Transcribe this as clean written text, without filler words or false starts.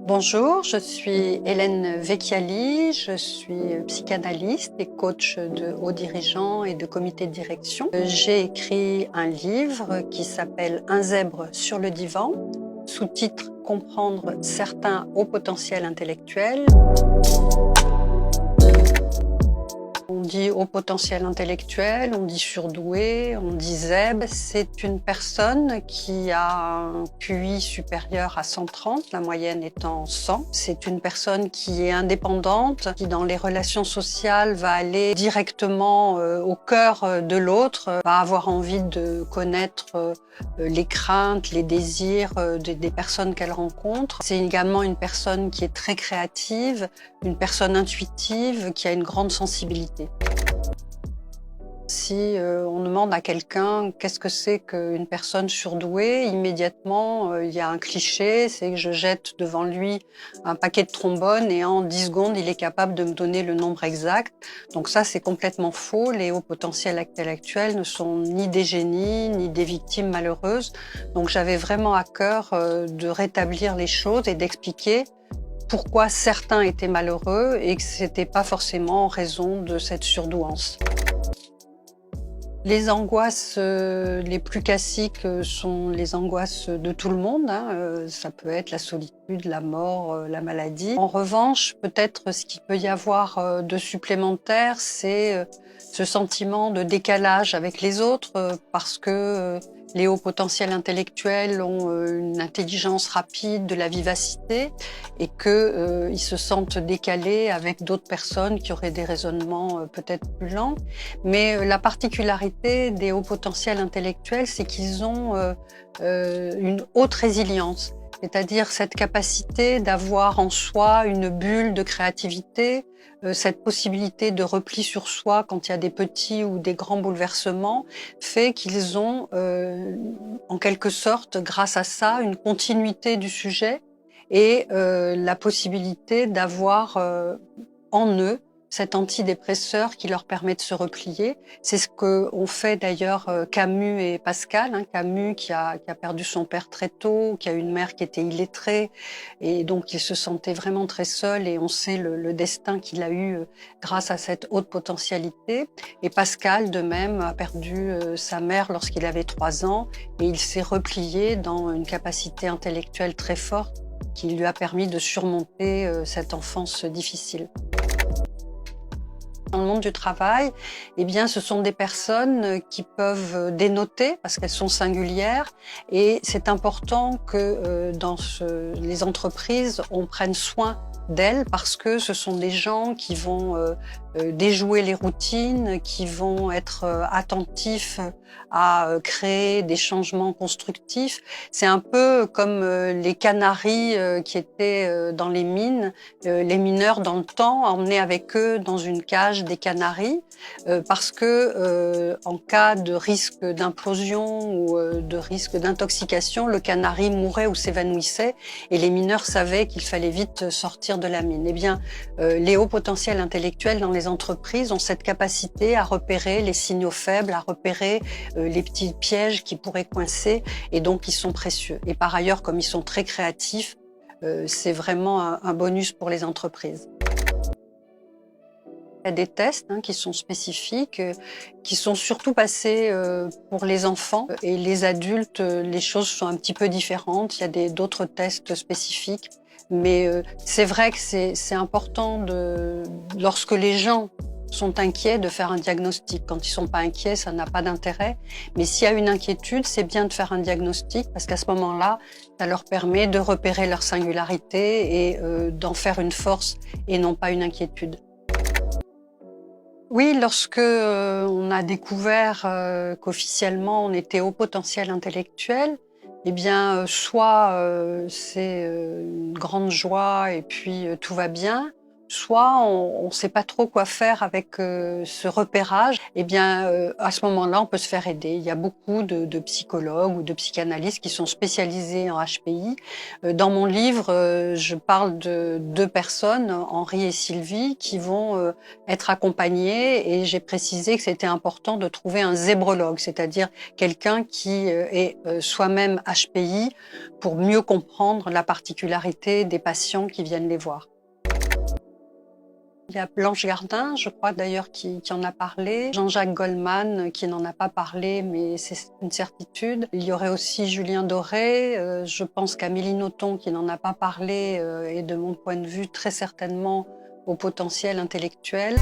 Bonjour, je suis Hélène Vecchiali, je suis psychanalyste et coach de hauts dirigeants et de comités de direction. J'ai écrit un livre qui s'appelle « Un zèbre sur le divan », sous-titre « Comprendre certains hauts potentiels intellectuels ». On dit haut potentiel intellectuel, on dit surdoué, on dit zèbre. C'est une personne qui a un QI supérieur à 130, la moyenne étant 100. C'est une personne qui est indépendante, qui dans les relations sociales va aller directement au cœur de l'autre, va avoir envie de connaître les craintes, les désirs des personnes qu'elle rencontre. C'est également une personne qui est très créative, une personne intuitive, qui a une grande sensibilité. Si on demande à quelqu'un qu'est-ce que c'est qu'une personne surdouée, immédiatement il y a un cliché, c'est que je jette devant lui un paquet de trombones et en 10 secondes il est capable de me donner le nombre exact. Donc ça c'est complètement faux, les hauts potentiels intellectuels ne sont ni des génies ni des victimes malheureuses. Donc j'avais vraiment à cœur de rétablir les choses et d'expliquer pourquoi certains étaient malheureux et que c'était pas forcément en raison de cette surdouance. Les angoisses les plus classiques sont les angoisses de tout le monde. Ça peut être la solitude, la mort, la maladie. En revanche, peut-être ce qu'il peut y avoir de supplémentaire, c'est ce sentiment de décalage avec les autres parce que les hauts potentiels intellectuels ont une intelligence rapide, de la vivacité et qu'ils se sentent décalés avec d'autres personnes qui auraient des raisonnements peut-être plus lents. Mais la particularité des hauts potentiels intellectuels, c'est qu'ils ont une haute résilience, c'est-à-dire cette capacité d'avoir en soi une bulle de créativité, cette possibilité de repli sur soi quand il y a des petits ou des grands bouleversements, fait qu'ils ont en quelque sorte, grâce à ça, une continuité du sujet et la possibilité d'avoir en eux cet antidépresseur qui leur permet de se replier. C'est ce qu'ont fait d'ailleurs Camus et Pascal. Camus qui a perdu son père très tôt, qui a une mère qui était illettrée et donc il se sentait vraiment très seul et on sait le destin qu'il a eu grâce à cette haute potentialité. Et Pascal de même a perdu sa mère lorsqu'il avait 3 ans et il s'est replié dans une capacité intellectuelle très forte qui lui a permis de surmonter cette enfance difficile. Dans le monde du travail, eh bien, ce sont des personnes qui peuvent dénoter parce qu'elles sont singulières et c'est important que dans les entreprises, on prenne soin d'elles parce que ce sont des gens qui vont déjouer les routines, qui vont être attentifs à créer des changements constructifs. C'est un peu comme les canaris qui étaient dans les mines, les mineurs dans le temps emmenaient avec eux dans une cage des canaris parce que en cas de risque d'implosion ou de risque d'intoxication, le canari mourait ou s'évanouissait et les mineurs savaient qu'il fallait vite sortir de la mine. Eh bien, les hauts potentiels intellectuels dans les entreprises ont cette capacité à repérer les signaux faibles, à repérer les petits pièges qui pourraient coincer et donc ils sont précieux. Et par ailleurs, comme ils sont très créatifs, c'est vraiment un bonus pour les entreprises. Il y a des tests qui sont spécifiques, qui sont surtout passés pour les enfants et les adultes, les choses sont un petit peu différentes. Il y a d'autres tests spécifiques, mais c'est vrai que c'est important lorsque les gens sont inquiets de faire un diagnostic. Quand ils sont pas inquiets, ça n'a pas d'intérêt. Mais s'il y a une inquiétude, c'est bien de faire un diagnostic parce qu'à ce moment-là, ça leur permet de repérer leur singularité et d'en faire une force et non pas une inquiétude. Oui, lorsque on a découvert qu'officiellement on était haut potentiel intellectuel, eh bien soit c'est une grande joie et puis tout va bien, soit on ne sait pas trop quoi faire avec ce repérage, eh bien, à ce moment-là, on peut se faire aider. Il y a beaucoup de psychologues ou de psychanalystes qui sont spécialisés en HPI. Dans mon livre, je parle de 2 personnes, Henri et Sylvie, qui vont être accompagnées, et j'ai précisé que c'était important de trouver un zébrologue, c'est-à-dire quelqu'un qui est soi-même HPI pour mieux comprendre la particularité des patients qui viennent les voir. Il y a Blanche Gardin, je crois d'ailleurs, qui en a parlé. Jean-Jacques Goldman, qui n'en a pas parlé, mais c'est une certitude. Il y aurait aussi Julien Doré. Je pense qu'Amélie Nothomb, qui n'en a pas parlé, est de mon point de vue très certainement au potentiel intellectuel.